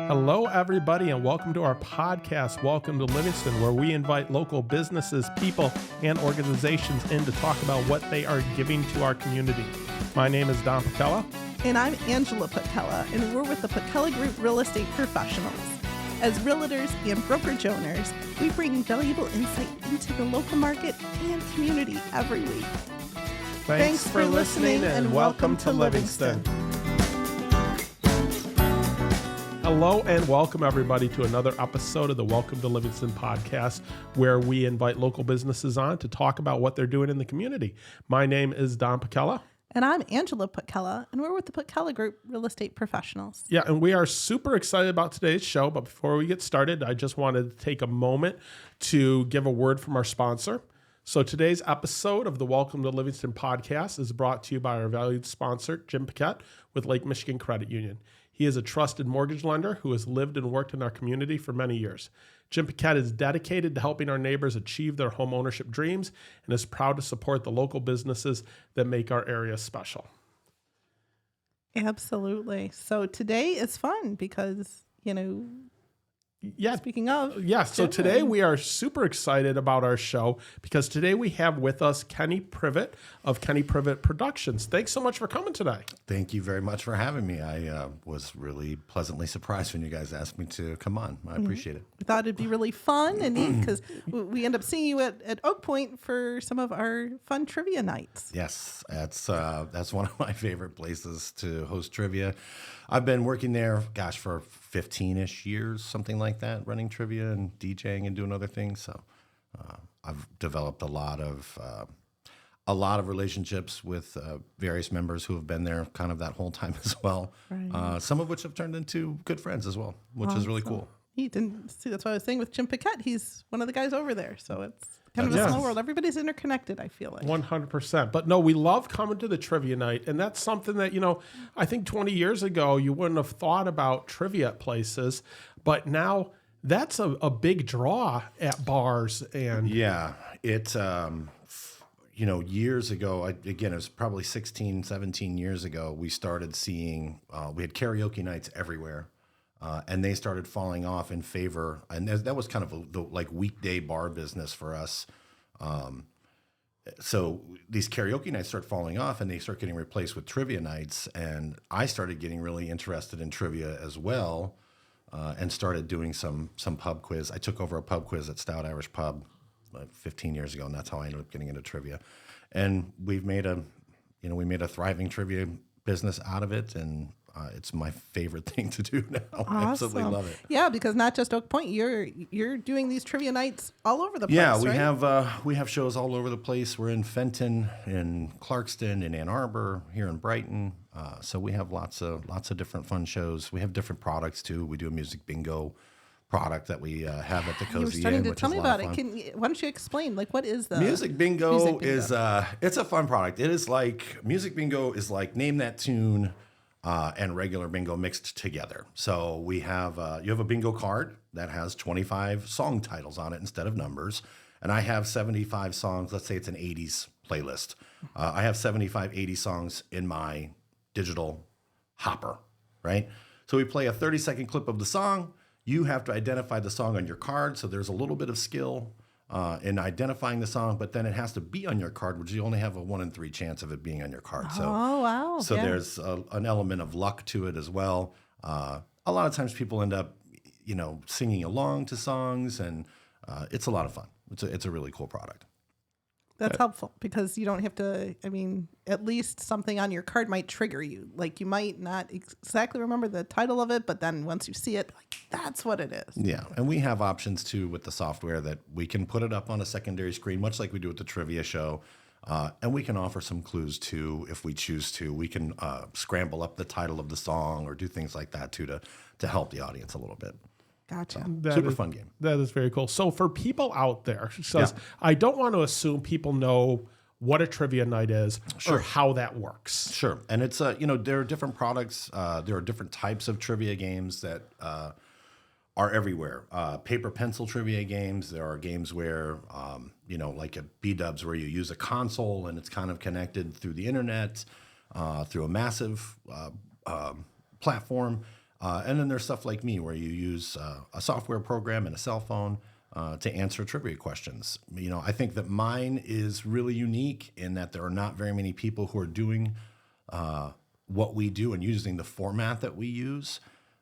Hello, everybody, and welcome to our podcast, Welcome to Livingston, where we invite local businesses, people, and organizations in to talk about what they are giving to our community. My name is Don Putkela. And I'm Angela Putkela, and we're with the Putkela Group Real Estate Professionals. As realtors and brokerage owners, we bring valuable insight into the local market and community every week. Thanks for listening, and welcome to Livingston. Hello and welcome everybody to another episode of the Welcome to Livingston podcast, where we invite local businesses on to talk about what they're doing in the community. My name is Don Putkela. And I'm Angela Putkela, and we're with the Putkela Group Real Estate Professionals. Yeah, and we are super excited about today's show, but before we get started, I just wanted to take a moment to give a word from our sponsor. So today's episode of the Welcome to Livingston podcast is brought to you by our valued sponsor, Jim Paquette with Lake Michigan Credit Union. He is a trusted mortgage lender who has lived and worked in our community for many years. Jim Paquette is dedicated to helping our neighbors achieve their home ownership dreams and is proud to support the local businesses that make our area special. Absolutely. So today is fun because, speaking of. Yeah, so today we are super excited about our show because today we have with us Kenny Privett of Kenny Privett Productions. Thanks so much for coming today. Thank you very much for having me. I was really pleasantly surprised when you guys asked me to come on. I appreciate it. We thought it'd be really fun and neat because we end up seeing you at Oak Point for some of our fun trivia nights. Yes, that's one of my favorite places to host trivia. I've been working there, for 15-ish years, something like that, running trivia and DJing and doing other things. So I've developed a lot of relationships with various members who have been there kind of that whole time as well. Right. Some of which have turned into good friends as well, which is really cool. Neat. And see, that's what I was saying with Jim Paquette. He's one of the guys over there. So it's kind of a small world. Everybody's interconnected, I feel like. 100%. But no, we love coming to the trivia night. And that's something that, I think 20 years ago, you wouldn't have thought about trivia at places. But now that's a big draw at bars. And yeah, it, years ago, it was probably 16, 17 years ago, we started seeing, we had karaoke nights everywhere. And they started falling off in favor, and that was kind of the weekday bar business for us. So these karaoke nights start falling off, and they start getting replaced with trivia nights. And I started getting really interested in trivia as well, and started doing some pub quiz. I took over a pub quiz at Stout Irish Pub 15 years ago, and that's how I ended up getting into trivia. And we've made a thriving trivia business out of it, and it's my favorite thing to do now. Awesome. I absolutely love it. Yeah, because not just Oak Point, you're doing these trivia nights all over the place. Yeah, right? we have shows all over the place. We're in Fenton, in Clarkston, in Ann Arbor, here in Brighton. So we have lots of different fun shows. We have different products too. We do a music bingo product that we have at the Cozy Inn. You were starting to tell me about it. Why don't you explain? What is the music bingo? Is it's a fun product. It is like music bingo is like name that tune. And regular bingo mixed together. So we have you have a bingo card that has 25 song titles on it instead of numbers, and I have 75 songs. Let's say it's an 80s playlist. I have 75 80 songs in my digital hopper, right? So we play a 30-second clip of the song. You have to identify the song on your card. So there's a little bit of skill in identifying the song, but then it has to be on your card, which you only have a 1 in 3 chance of it being on your card. So, wow. So there's an element of luck to it as well. A lot of times people end up, singing along to songs, and it's a lot of fun. It's a really cool product. That's helpful because you don't have to, at least something on your card might trigger you. You might not exactly remember the title of it, but then once you see it, that's what it is. Yeah, and we have options too with the software that we can put it up on a secondary screen, much like we do with the trivia show. And we can offer some clues too if we choose to. We can scramble up the title of the song or do things like that too to help the audience a little bit. Gotcha. Super fun game. That is very cool. So for people out there, I don't want to assume people know what a trivia night is or how that works. Sure. And it's, there are different products. There are different types of trivia games that are everywhere. Paper pencil trivia games. There are games where, like at B-Dubs where you use a console and it's kind of connected through the internet, through a massive platform. And then there's stuff like me where you use a software program and a cell phone to answer trivia questions. I think that mine is really unique in that there are not very many people who are doing what we do and using the format that we use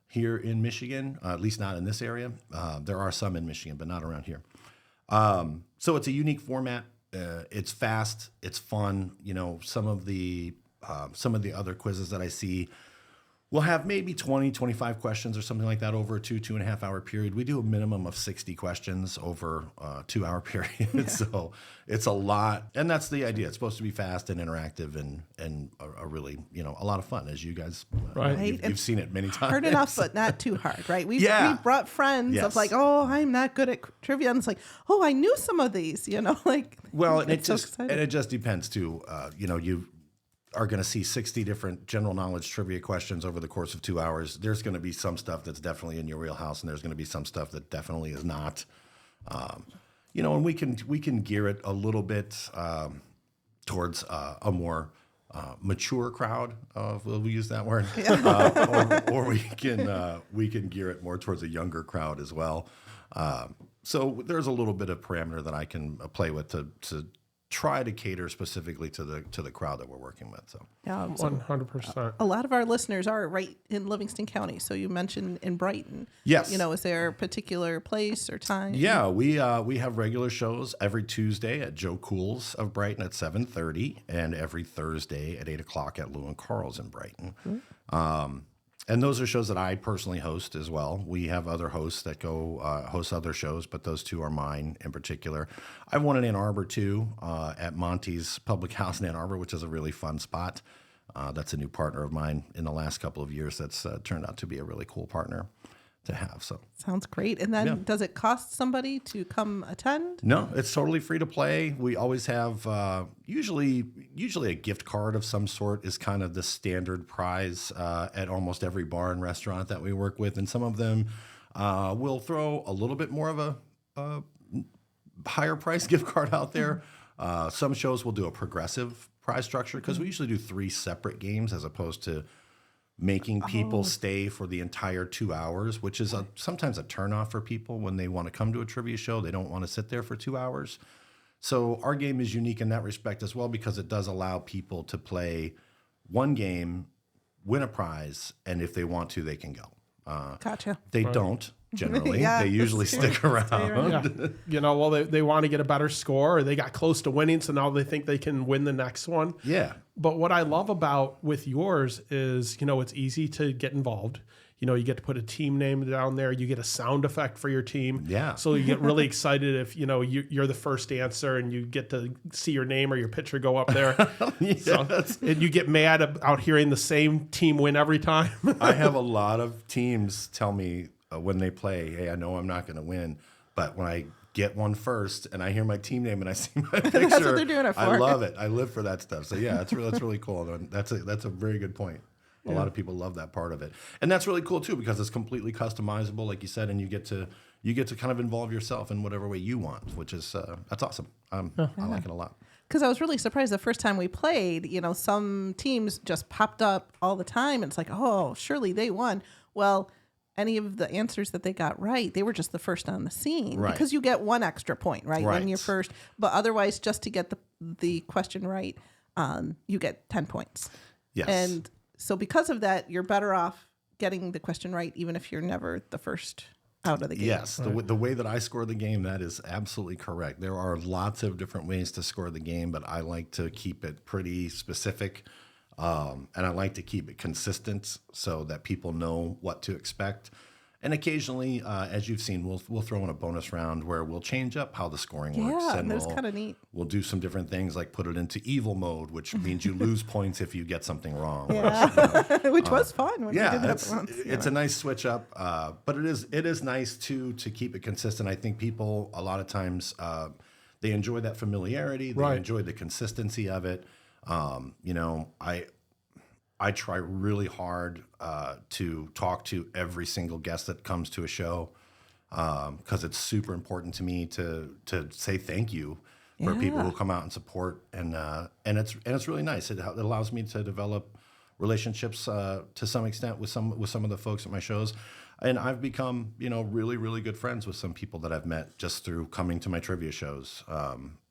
here in Michigan, at least not in this area. There are some in Michigan, but not around here. So it's a unique format. It's fast. It's fun. Some of the other quizzes that I see will have maybe 20, 25 questions or something like that over a 2.5 hour period. We do a minimum of 60 questions over a 2 hour period. Yeah. So it's a lot. And that's the idea. It's supposed to be fast and interactive and a really, a lot of fun, as you guys, you've seen it many times. Hard enough, but not too hard, right? We've brought friends Yes. of like, oh, I'm not good at trivia. And it's like, oh, I knew some of these, Well, and it just depends too. You are going to see 60 different general knowledge trivia questions over the course of 2 hours. There's going to be some stuff that's definitely in your wheelhouse, and there's going to be some stuff that definitely is not. And we can gear it a little bit towards a more mature crowd. Will we use that word? Yeah. Or we can gear it more towards a younger crowd as well. So there's a little bit of parameter that I can play with to try to cater specifically to the crowd that we're working with. So yeah, 100%. A lot of our listeners are right in Livingston County. So you mentioned in Brighton. Yes. Is there a particular place or time? Yeah, we have regular shows every Tuesday at Joe Cool's of Brighton at 7:30, and every Thursday at 8 o'clock at Lou and Carl's in Brighton. Mm-hmm. And those are shows that I personally host as well. We have other hosts that go host other shows, but those two are mine in particular. I have one in Ann Arbor too, at Monty's Public House in Ann Arbor, which is a really fun spot. That's a new partner of mine in the last couple of years. That's turned out to be a really cool partner to have. So sounds great. And then does it cost somebody to come attend? No, it's totally free to play. We always have usually a gift card of some sort is kind of the standard prize at almost every bar and restaurant that we work with, and some of them will throw a little bit more of a higher price gift card out there. Some shows will do a progressive prize structure because we usually do 3 separate games as opposed to making people stay for the entire 2 hours, which is sometimes a turnoff for people when they want to come to a trivia show. They don't want to sit there for 2 hours. So our game is unique in that respect as well because it does allow people to play one game, win a prize, and if they want to, they can go. Gotcha. They don't. Generally, they usually stick around. Yeah. Well, they want to get a better score, or they got close to winning, so now they think they can win the next one. Yeah. But what I love about with yours is, it's easy to get involved. You get to put a team name down there. You get a sound effect for your team. Yeah. So you get really excited if, you're the first answer and you get to see your name or your picture go up there. Yes. So, and you get mad about hearing the same team win every time. I have a lot of teams tell me when they play, hey, I know I'm not going to win, but when I get one first and I hear my team name and I see my picture, that's what they're doing it for. I love it. I live for that stuff. So yeah, that's really cool. That's a very good point. A lot of people love that part of it, and that's really cool too because it's completely customizable, like you said, and you get to kind of involve yourself in whatever way you want, which is that's awesome. I like it a lot. Because I was really surprised the first time we played. Some teams just popped up all the time, and it's like, oh, surely they won. Well, any of the answers that they got right, they were just the first on the scene. Right. Because you get 1 extra point, right, when you're first. But otherwise, just to get the question right, you get 10 points. Yes. And so because of that, you're better off getting the question right, even if you're never the first out of the game. Yes. Right. The way that I score the game, that is absolutely correct. There are lots of different ways to score the game, but I like to keep it pretty specific. And I like to keep it consistent so that people know what to expect. And occasionally, as you've seen, we'll throw in a bonus round where we'll change up how the scoring works. Yeah, and that's kind of neat. We'll do some different things like put it into evil mode, which means you lose points if you get something wrong. Yeah. Which was fun. When we did that once, it's a nice switch up, but it is nice to keep it consistent. I think people a lot of times they enjoy that familiarity. They enjoy the consistency of it. I try really hard to talk to every single guest that comes to a show because it's super important to me to say thank you for people who come out and support, and it's really nice. It allows me to develop relationships to some extent with some of the folks at my shows. And I've become, really, really good friends with some people that I've met just through coming to my trivia shows,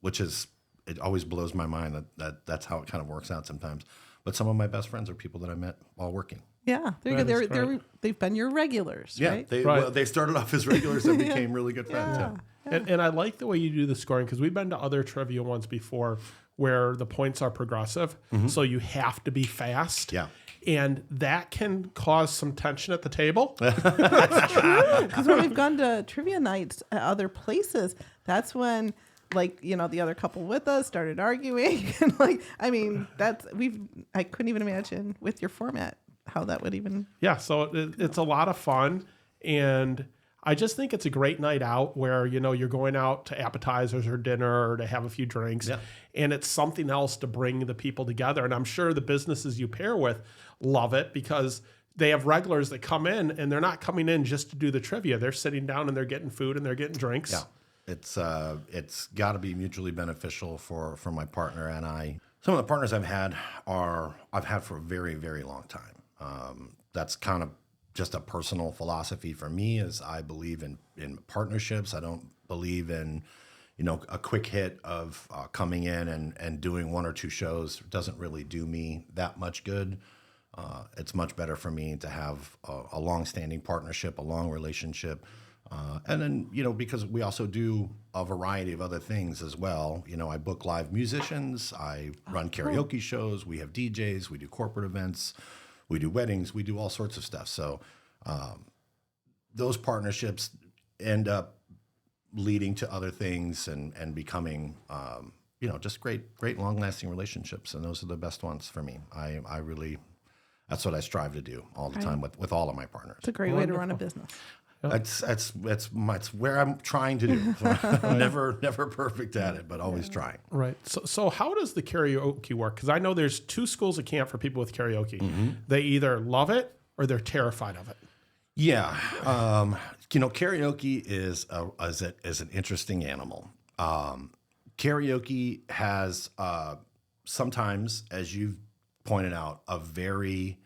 which is, it always blows my mind that's how it kind of works out sometimes. But some of my best friends are people that I met while working. Yeah, they've been your regulars, right? Well, they started off as regulars and became really good friends. Yeah. And I like the way you do the scoring, because we've been to other trivia ones before where the points are progressive. So you have to be fast. Yeah. And that can cause some tension at the table. That's true. Because when we've gone to trivia nights at other places, that's when, the other couple with us started arguing. And I couldn't even imagine with your format how that would even. Yeah, so it's a lot of fun. And I just think it's a great night out where, you're going out to appetizers or dinner or to have a few drinks. Yeah. And it's something else to bring the people together. And I'm sure the businesses you pair with love it, because they have regulars that come in and they're not coming in just to do the trivia. They're sitting down and they're getting food and they're getting drinks. Yeah. It's got to be mutually beneficial for my partner and I. Some of the partners I've had for a very, very long time. That's kind of just a personal philosophy for me, is I believe in partnerships. I don't believe in, a quick hit of coming in and doing one or two shows. It doesn't really do me that much good. It's much better for me to have a long-standing partnership, a long relationship. And then, because we also do a variety of other things as well. I book live musicians. I run karaoke shows. We have DJs. We do corporate events. We do weddings. We do all sorts of stuff. So those partnerships end up leading to other things and becoming, just great, long-lasting relationships. And those are the best ones for me. I really, that's what I strive to do all the time with all of my partners. It's a great way to run a business. It's where I'm trying to do. I'm never perfect at it, but always trying. Right. So how does the karaoke work? Because I know there's two schools of camp for people with karaoke. They either love it or they're terrified of it. Yeah. Karaoke is an interesting animal. Karaoke has sometimes, as you've pointed out, a very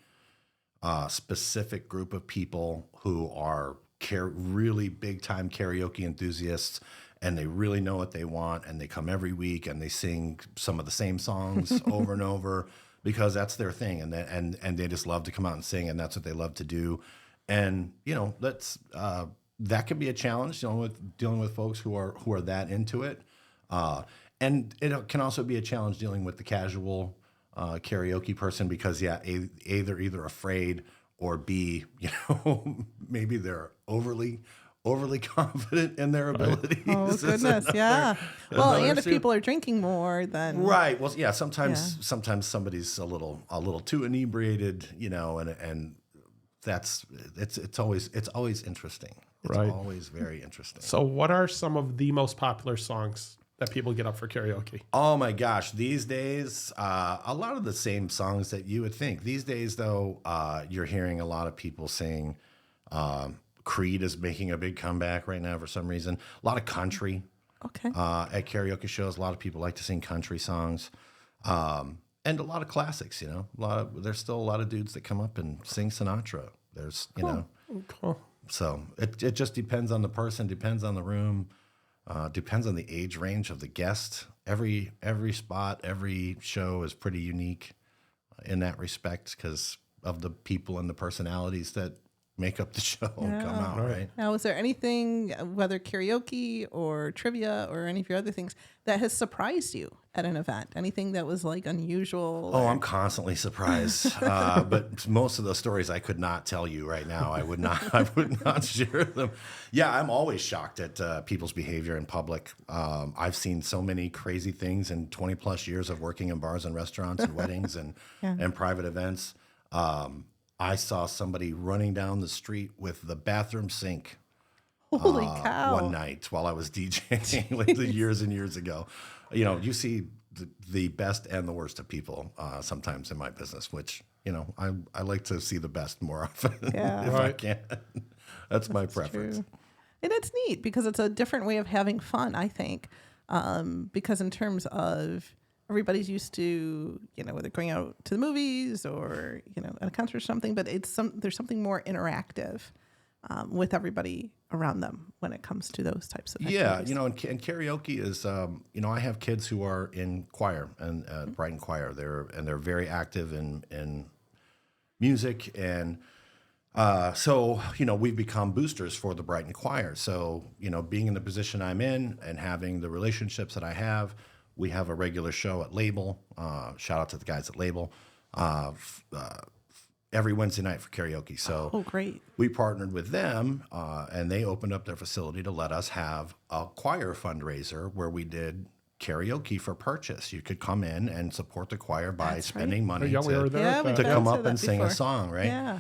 specific group of people who are really big time karaoke enthusiasts, and they really know what they want, and they come every week and they sing some of the same songs over and over because that's their thing, and they just love to come out and sing, and that's what they love to do. And that can be a challenge, dealing with folks who are that into it, and it can also be a challenge dealing with the casual karaoke person, because A, they're either afraid, or B, maybe they're overly confident in their abilities. Oh goodness, yeah. Well, and if people are drinking more, then right. Well, yeah. Sometimes somebody's a little too inebriated, and it's always interesting. It's always very interesting. So, what are some of the most popular songs that people get up for karaoke? Oh my gosh, these days, a lot of the same songs that you would think. These days, though, you're hearing a lot of people sing. Creed is making a big comeback right now for some reason. A lot of country. Okay. At karaoke shows, a lot of people like to sing country songs, and a lot of classics. There's still a lot of dudes that come up and sing Sinatra. There's, Cool. So it just depends on the person, depends on the room. Depends on the age range of the guest. Every spot, every show is pretty unique in that respect because of the people and the personalities that make up the show and come out, right? Now, is there anything, whether karaoke or trivia or any of your other things, that has surprised you at an event? Anything that was unusual? Oh, I'm constantly surprised. But most of those stories I could not tell you right now. I would not share them. Yeah, I'm always shocked at people's behavior in public. I've seen so many crazy things in 20 plus years of working in bars and restaurants and weddings and private events. I saw somebody running down the street with the bathroom sink. Holy cow. One night while I was DJing years and years ago. You see the best and the worst of people sometimes in my business, which, I like to see the best more often if I can. That's my preference. True. And it's neat because it's a different way of having fun, I think. Because in terms of everybody's used to, whether going out to the movies or, at a concert or something, but there's something more interactive with everybody around them when it comes to those types of activities. Yeah, and karaoke is, I have kids who are in choir and Brighton Choir. They're very active in music, and so we've become boosters for the Brighton Choir. So being in the position I'm in and having the relationships that I have, we have a regular show at Label. Shout out to the guys at Label. Every Wednesday night for karaoke. So great. We partnered with them, and they opened up their facility to let us have a choir fundraiser where we did karaoke for purchase. You could come in and support the choir by spending money to come up and sing a song, right? Yeah,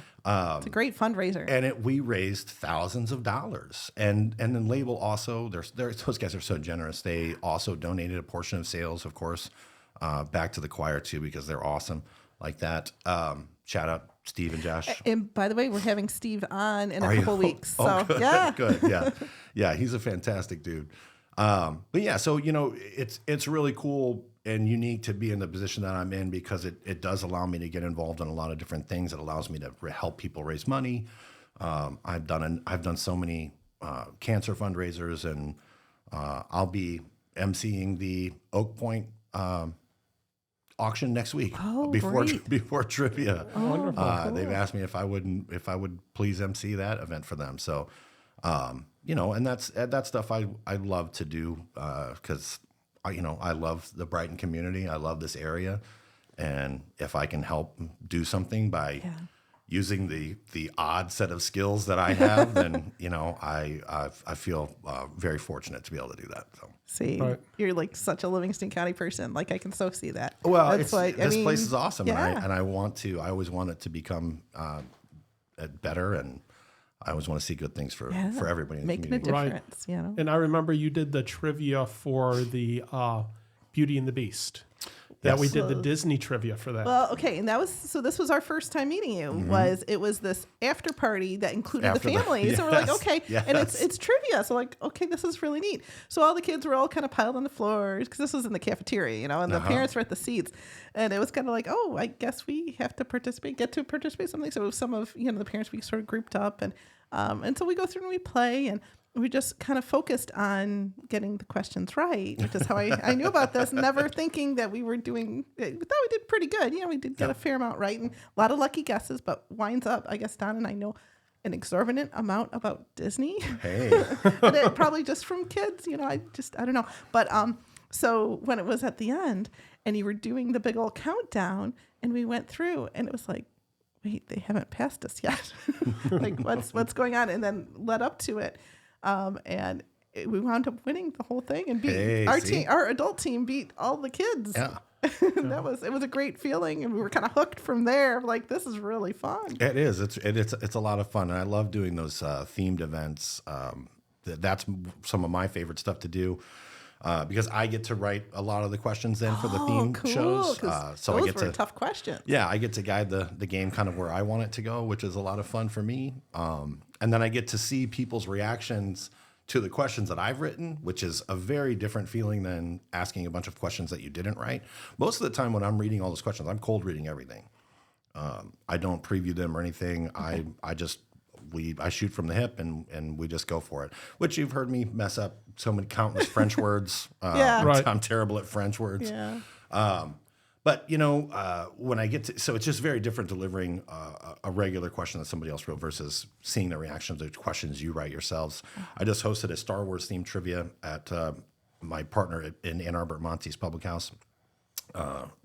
it's a great fundraiser. And we raised thousands of dollars. And then Label also, those guys are so generous. They also donated a portion of sales, of course, back to the choir too, because they're awesome like that. Shout out Steve and Josh. And by the way, we're having Steve on in a couple weeks. So good, yeah, good, yeah, yeah. He's a fantastic dude. But yeah, so it's really cool and unique to be in the position that I'm in because it does allow me to get involved in a lot of different things. It allows me to help people raise money. I've done so many cancer fundraisers, and I'll be emceeing the Oak Point auction next week before trivia. Wonderful. Cool. They've asked me if I would please MC that event for them. So, and that's stuff I love to do because I love the Brighton community. I love this area, and if I can help do something by using the odd set of skills that I have, then I feel very fortunate to be able to do that. So. See, you're like such a Livingston County person. Like I can so see that. Well, this place is awesome, yeah. and I always want it to become better, and I always want to see good things for everybody in the community. Making a difference, And I remember you did the trivia for the Beauty and the Beast. That we did the Disney trivia for that. Well, okay, and this was our first time meeting you. Mm-hmm. It was this after party that included the family. So we're like, okay, and it's trivia. So like, okay, this is really neat. So all the kids were all kind of piled on the floors because this was in the cafeteria, and the parents were at the seats, and it was kind of like, oh, I guess we have to get to participate something. So some of the parents we sort of grouped up, and so we go through and we play and. We just kind of focused on getting the questions right, which is how I knew about this, never thinking that we were doing, we thought we did pretty good. We did get a fair amount right and a lot of lucky guesses, but winds up, I guess Don and I know an exorbitant amount about Disney. Hey. And it, probably just from kids, I don't know. But so when it was at the end and you were doing the big old countdown and we went through and it was like, wait, they haven't passed us yet. Like what's going on? And then led up to it. And we wound up winning the whole thing and beat our adult team beat all the kids. Yeah. It was a great feeling, and we were kind of hooked from there. Like, this is really fun. It is. It's a lot of fun, and I love doing those themed events. That's some of my favorite stuff to do. Because I get to write a lot of the questions then for the theme shows. So those I get were tough questions. Yeah, I get to guide the game kind of where I want it to go, which is a lot of fun for me. And then I get to see people's reactions to the questions that I've written, which is a very different feeling than asking a bunch of questions that you didn't write. Most of the time when I'm reading all those questions, I'm cold reading everything. I don't preview them or anything. Okay. I shoot from the hip and we just go for it, which you've heard me mess up so many countless French words. I'm terrible at French words. Yeah. But, when I get to, so it's just very different delivering a regular question that somebody else wrote versus seeing the reaction to questions you write yourselves. I just hosted a Star Wars themed trivia at my partner in Ann Arbor, Monty's Public House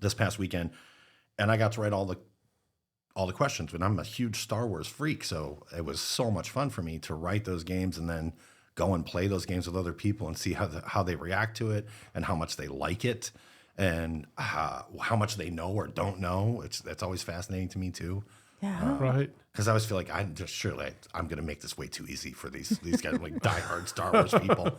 this past weekend. And I got to write all the questions, and I'm a huge Star Wars freak, so it was so much fun for me to write those games and then go and play those games with other people and see how they react to it and how much they like it and how much they know or don't know. That's always fascinating to me too. Yeah, right. Because I always feel like I'm going to make this way too easy for these guys, like diehard Star Wars people.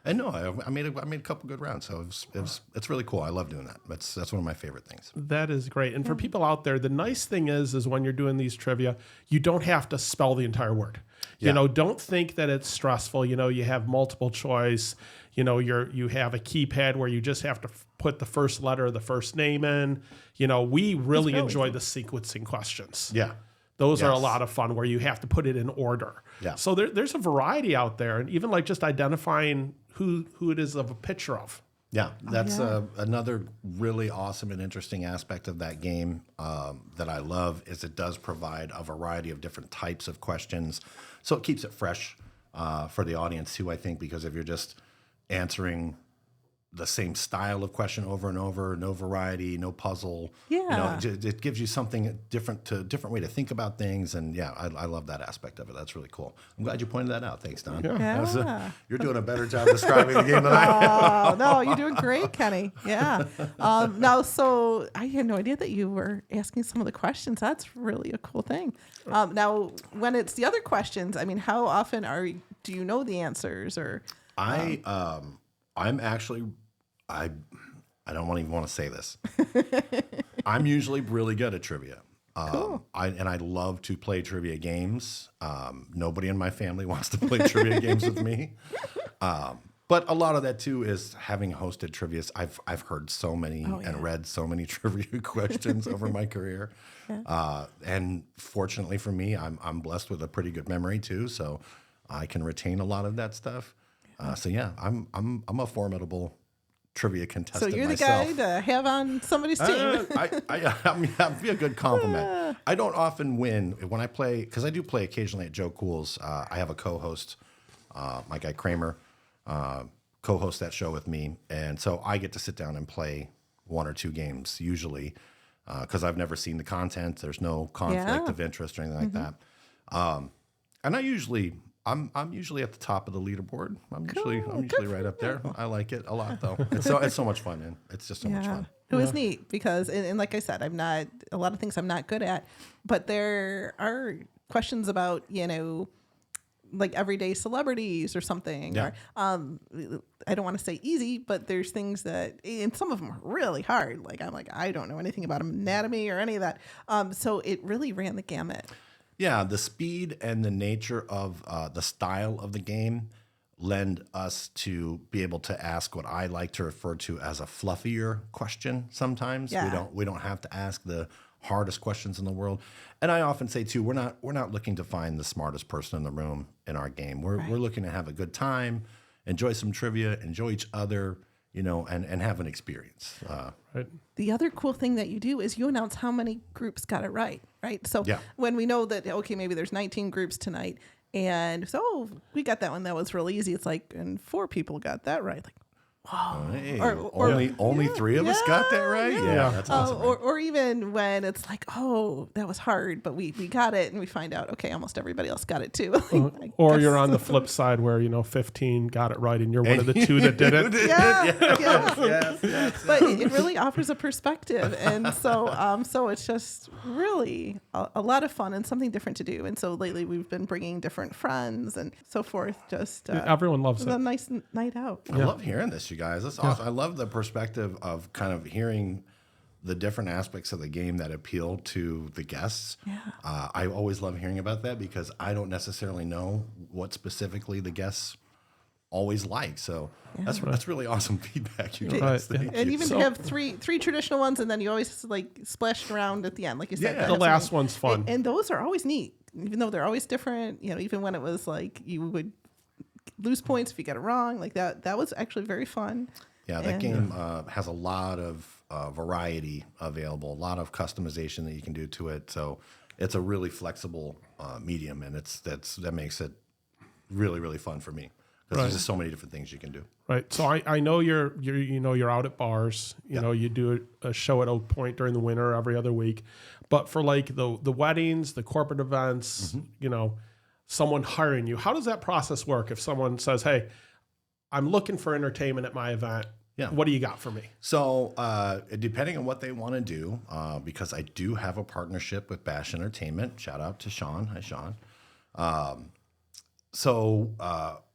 And no, I made a couple good rounds, so it's really cool. I love doing that. That's one of my favorite things. That is great. And for people out there, the nice thing is when you're doing these trivia, you don't have to spell the entire word. You know, don't think that it's stressful. You know, you have multiple choice. You know, you have a keypad where you just have to put the first letter of the first name in. You know, we really enjoy the sequencing questions. Yeah. Those are a lot of fun where you have to put it in order. Yeah. So there's a variety out there, and even like just identifying who it is of a picture of. Yeah, that's another really awesome and interesting aspect of that game that I love is it does provide a variety of different types of questions. So it keeps it fresh for the audience too, I think, because if you're just answering the same style of question over and over, no variety, no puzzle. You know, it gives you something different way to think about things. And I love that aspect of it. That's really cool. I'm glad you pointed that out. Thanks, Don. You're doing a better job describing the game than I am. Oh, no, you're doing great, Kenny. Yeah. Now, so I had no idea that you were asking some of the questions. That's really a cool thing. Now, when it's the other questions, I mean, how often do you know the answers or? I'm actually, I don't even want to say this. I'm usually really good at trivia. Cool. I love to play trivia games. Nobody in my family wants to play trivia games with me. But a lot of that too is having hosted trivia. I've heard so many and read so many trivia questions over my career. And fortunately for me, I'm blessed with a pretty good memory too, so I can retain a lot of that stuff. I'm a formidable trivia contestant. So you're the myself. guy to have on somebody's team. That'd be a good compliment. I don't often win when I play because I do play occasionally at Joe Cool's. I have a co-host, my guy Kramer, co-host that show with me, and so I get to sit down and play one or two games usually because I've never seen the content. There's no conflict of interest or anything like that, and I'm usually at the top of the leaderboard. I'm usually right up there. I like it a lot though. It's so much fun, man. It's just so much fun. It was neat because, and like I said, I'm not a lot of things I'm not good at, but there are questions about like everyday celebrities or something. Yeah. Or I don't want to say easy, but there's things that, and some of them are really hard. Like I don't know anything about anatomy or any of that. So it really ran the gamut. Yeah, the speed and the nature of the style of the game lend us to be able to ask what I like to refer to as a fluffier question sometimes. Yeah. We don't have to ask the hardest questions in the world. And I often say too, we're not looking to find the smartest person in the room in our game. We're looking to have a good time, enjoy some trivia, enjoy each other, and have an experience. Right. The other cool thing that you do is you announce how many groups got it right? So when we know that, okay, maybe there's 19 groups tonight, and so we got that one that was really easy. It's like, and 4 people got that right. Like, wow. Hey, only 3 of us got that right? Yeah, that's awesome. Or even when it's like, oh, that was hard, but we got it, and we find out, okay, almost everybody else got it too. Or you're on the flip side where 15 got it right, and you're one of the 2 that didn't. Yes. But it really offers a perspective, and so it's just really a lot of fun and something different to do. And so lately we've been bringing different friends and so forth. Just everyone loves it. A nice night out. I love hearing this, you guys. That's awesome. I love the perspective of kind of hearing the different aspects of the game that appeal to the guests. Yeah. I always love hearing about that because I don't necessarily know what specifically the guests always like. So that's really awesome feedback, you guys. Thank and you. even to have three traditional ones, and then you always like splash around at the end, like you said. Yeah. The last one's fun. And those are always neat, even though they're always different. Even when it was like you would lose points if you got it wrong, like that was actually very fun. Yeah, that game has a lot of variety available, a lot of customization that you can do to it. So it's a really flexible medium, and that makes it really, really fun for me because there's just so many different things you can do. Right. So I know you're out at bars. You do a show at Oak Point during the winter every other week, but for like the weddings, the corporate events, someone hiring you, how does that process work? If someone says, "Hey, I'm looking for entertainment at my event. What do you got for me?" So depending on what they want to do, because I do have a partnership with Bash Entertainment. Shout out to Sean. Hi, Sean.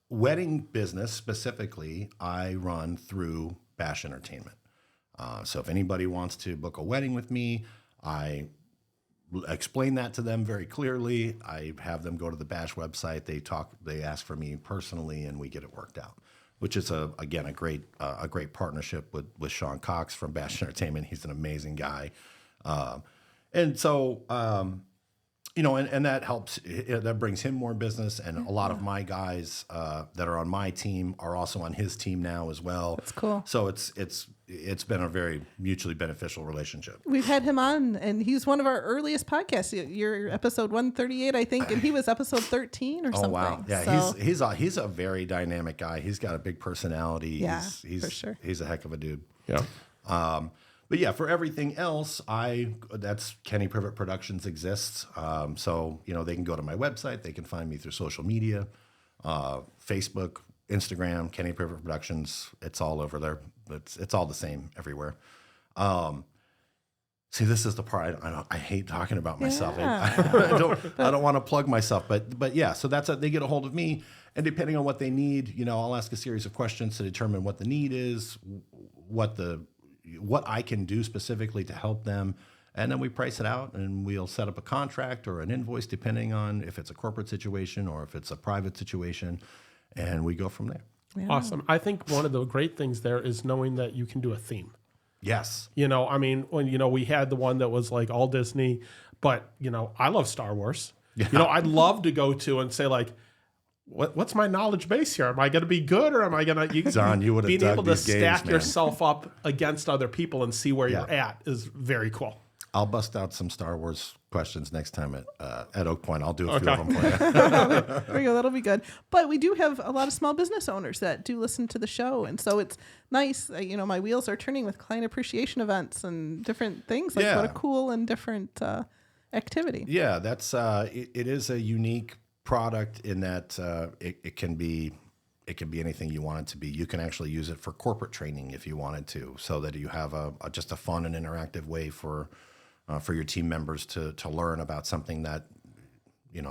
Wedding business specifically, I run through Bash Entertainment. So if anybody wants to book a wedding with me, I explain that to them very clearly. I have them go to the Bash website. They ask for me personally, and we get it worked out, which is a great partnership with Sean Cox from Bash Entertainment. He's an amazing guy. And so, and that helps, that brings him more business. And a lot of my guys that are on my team are also on his team now as well. That's cool. So it's been a very mutually beneficial relationship. We've had him on, and he's one of our earliest podcasts. You're episode 138, I think, and he was episode 13 or something. Oh, wow. Yeah, so, he's a very dynamic guy. He's got a big personality. Yeah, he's for sure. He's a heck of a dude. Yeah. But yeah, for everything else, that's Kenny Privett Productions exists. So, they can go to my website. They can find me through social media, Facebook, Instagram, Kenny Privett Productions. It's all over there. It's all the same everywhere. See, this is the part I hate talking about myself. Yeah. I don't want to plug myself, but yeah. So they get a hold of me, and depending on what they need, I'll ask a series of questions to determine what the need is, what I can do specifically to help them. And then we price it out, and we'll set up a contract or an invoice depending on if it's a corporate situation or if it's a private situation, and we go from there. Yeah. Awesome. I think one of the great things there is knowing that you can do a theme. Yes. When, we had the one that was like all Disney, but, I love Star Wars. Yeah. I'd love to go to and say like, what's my knowledge base here? Am I going to be good, or am I going to? Don, you would have being dug able to these games, stack man. yourself up against other people and see where you're at is very cool. I'll bust out some Star Wars questions next time at Oak Point. I'll do a few of them for you. There we go. That'll be good. But we do have a lot of small business owners that do listen to the show. And so it's nice. My wheels are turning with client appreciation events and different things. Like what a cool and different activity. Yeah, that's it is a unique product in that it can be anything you want it to be. You can actually use it for corporate training if you wanted to, so that you have just a fun and interactive way for your team members to learn about something that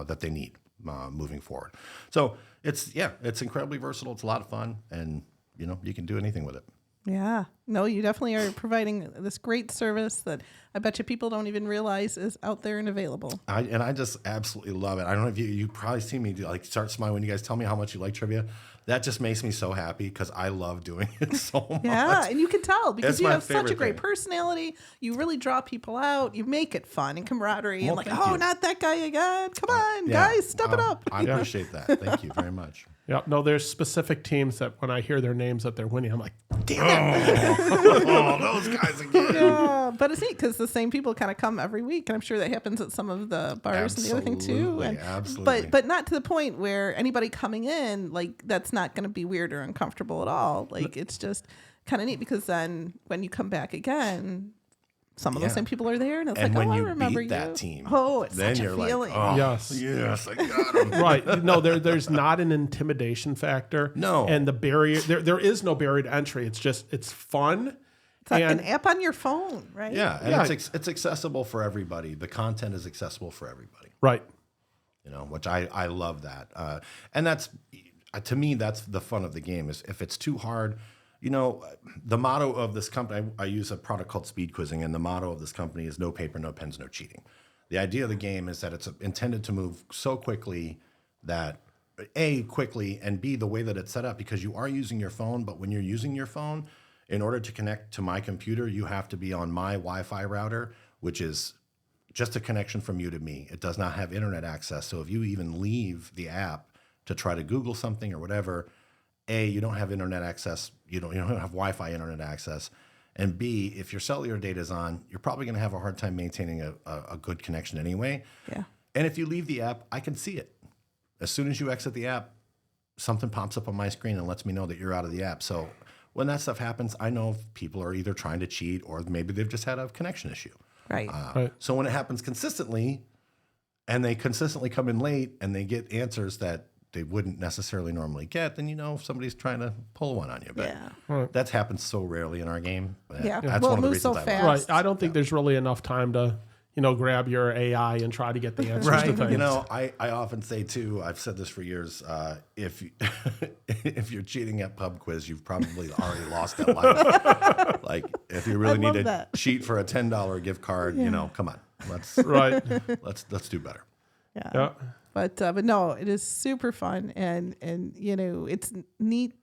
that they need moving forward. So it's incredibly versatile. It's a lot of fun, and you can do anything with it. Yeah. No, you definitely are providing this great service that I bet you people don't even realize is out there and available. I just absolutely love it. I don't know if you probably see me start smiling when you guys tell me how much you like trivia. That just makes me so happy because I love doing it so much. Yeah, and you can tell because It's you my have such a favorite great thing. personality. You really draw people out. You make it fun and camaraderie. Well, and like, thank you. not that guy again. Come on, Yeah, guys, step it up. I appreciate that. Thank you very much. Yeah. No, there's specific teams that when I hear their names that they're winning, I'm like, damn it. Oh, those guys again. Yeah, but it's neat because the same people kind of come every week, and I'm sure that happens at some of the bars and the other thing too. And, Absolutely. But not to the point where anybody coming in, like, that's not going to be weird or uncomfortable at all. Like, it's just kind of neat because then when you come back again, some of those same people are there, and it's And like, when I you remember beat you. that team, Oh, it's then such you're a like, feeling. oh, Yes. yes, I got him. Right. No, there's not an intimidation factor. No. And the barrier, there is no barrier to entry. It's just, it's fun. It's like and an app on your phone, right? Yeah, and Yeah. it's accessible for everybody. The content is accessible for everybody. right. Which I love that. And that's, to me, that's the fun of the game. Is if it's too hard, the motto of this company, I use a product called Speed Quizzing, and the motto of this company is no paper, no pens, no cheating. The idea of the game is that it's intended to move so quickly that A, quickly, and B, the way that it's set up, because you are using your phone, but when you're using your phone, in order to connect to my computer, you have to be on my Wi-Fi router, which is just a connection from you to me. It does not have internet access. So if you even leave the app to try to Google something or whatever, A, you don't have internet access. You don't have Wi-Fi internet access. And B, if your cellular data is on, you're probably going to have a hard time maintaining a good connection anyway. Yeah. And if you leave the app, I can see it. As soon as you exit the app, something pops up on my screen and lets me know that you're out of the app. So when that stuff happens, I know if people are either trying to cheat or maybe they've just had a connection issue. Right. Right. So when it happens consistently, and they consistently come in late and they get answers that they wouldn't necessarily normally get, then if somebody's trying to pull one on you. But Yeah. that's happened so rarely in our game. Yeah. That's Well, one of it the moves so reasons I love it. fast. Right. I don't think there's really enough time to, grab your AI and try to get the answers to things. I often say too, I've said this for years, if if you're cheating at pub quiz, you've probably already lost at life. Like if you really I need love to that. cheat for a $10 gift card, come on. Let's Right. let's do better. Yeah. But no, it is super fun, and it's neat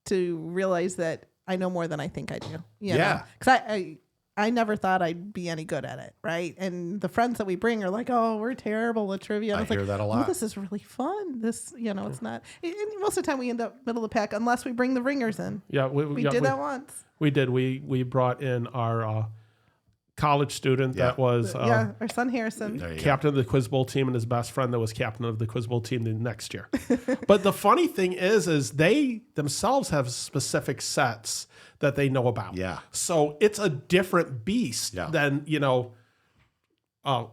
to realize that I know more than I think I do. Yeah. Because I never thought I'd be any good at it, right? And the friends that we bring are like, "Oh, we're terrible at trivia." And I was hear like, that a lot. Oh, this is really fun. This, it's not. And most of the time, we end up middle of the pack unless we bring the ringers in. Yeah. We did that once. We did. We brought in our college student that was our son Harrison. captain of the Quiz Bowl team, and his best friend that was captain of the Quiz Bowl team the next year. But the funny thing is they themselves have specific sets that they know about. Yeah. So it's a different beast than,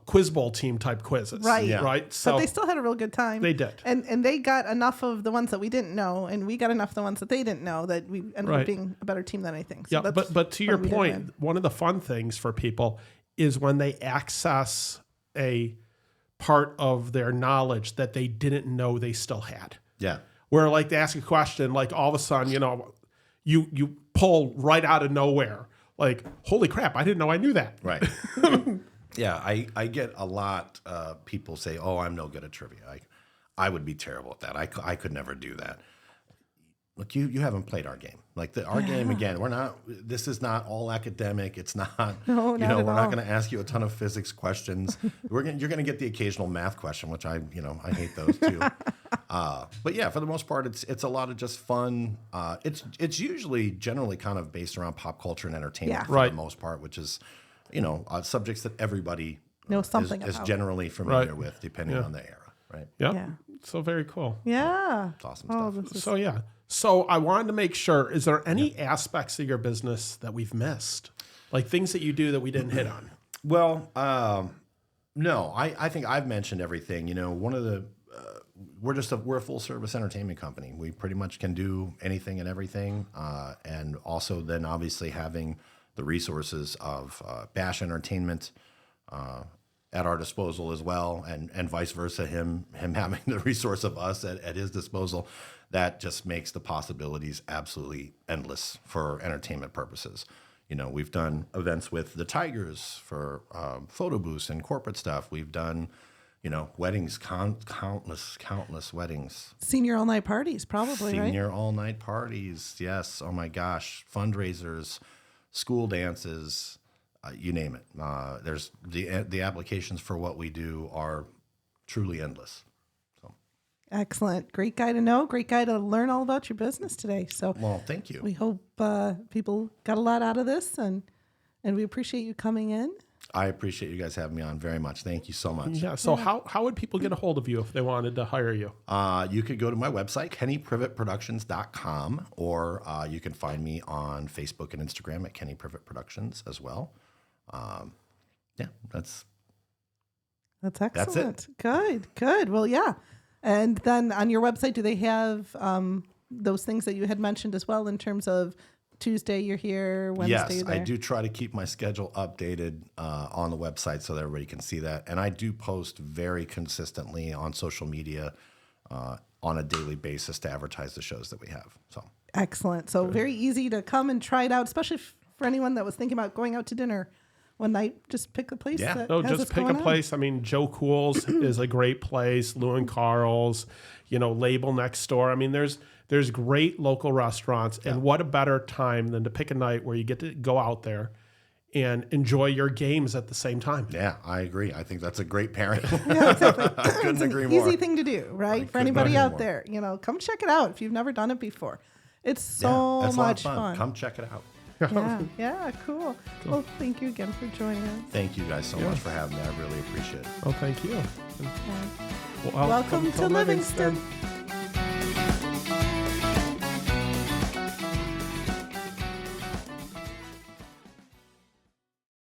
Quiz Bowl team type quizzes. Right. Yeah. Right. So But they still had a real good time. They did. And they got enough of the ones that we didn't know, and we got enough of the ones that they didn't know, that we ended up being a better team than anything. So yeah, but to your we did point, win. one of the fun things for people is when they access a part of their knowledge that they didn't know they still had. Yeah. Where like they ask a question, like all of a sudden, you pull right out of nowhere, like, holy crap, I didn't know I knew that. Right. Yeah, I get a lot people say, "Oh, I'm no good at trivia. I would be terrible at that. I could never do that." Look, you haven't played our game. Like our game again. This is not all academic. It's not. No, not at we're all. not going to ask you a ton of physics questions. You're going to get the occasional math question, which I hate those too. But yeah, for the most part, it's a lot of just fun. It's usually generally kind of based around pop culture and entertainment for the most part, which is subjects that everybody knows something is about. generally familiar with, depending on the era, right? Yep. Yeah. So very cool. Yeah. It's awesome stuff. This is, So yeah. So I wanted to make sure, is there any aspects of your business that we've missed? Like things that you do that we didn't hit on? Well, no, I think I've mentioned everything. One of the we're a full service entertainment company. We pretty much can do anything and everything, and also then obviously having the resources of Bash Entertainment at our disposal as well, and vice versa. Him having the resource of us at his disposal, that just makes the possibilities absolutely endless for entertainment purposes. We've done events with the Tigers for photo booths and corporate stuff. We've done, weddings, countless weddings. senior all-night parties, probably, right? Senior all-night parties, yes. Oh my gosh, fundraisers, school dances, you name it. There's the applications for what we do are truly endless. Excellent. Great guy to know. Great guy to learn all about your business today. So, Well, thank you. we hope people got a lot out of this, and we appreciate you coming in. I appreciate you guys having me on very much. Thank you so much. Yeah. So how would people get a hold of you if they wanted to hire you? You could go to my website, KennyPrivettProductions.com, or you can find me on Facebook and Instagram at Kenny Privett Productions as well. That's Excellent. Good. Well, yeah. And then on your website, do they have those things that you had mentioned as well in terms of Tuesday you're here, Wednesday yes, you're there? I do try to keep my schedule updated on the website so that everybody can see that. And I do post very consistently on social media on a daily basis to advertise the shows that we have. So Excellent. So very easy to come and try it out, especially for anyone that was thinking about going out to dinner one night. Just pick a place. Yeah. That No, has just what's pick a going on. place. I mean, Joe Cool's is a great place. Lou and Carl's, Label next door. I mean, there's great local restaurants, and what a better time than to pick a night where you get to go out there and enjoy your games at the same time. yeah, I agree. I think that's a great pairing. Yeah, exactly. I couldn't agree Easy more. thing to do, right? For couldn't anybody agree out more. there, come check it out if you've never done it before. It's so that's a lot of much fun. Come check it out. Yeah, cool. Well, thank you again for joining us. Thank you guys so much for having me. I really appreciate it. Oh, thank you. Welcome to Livingston.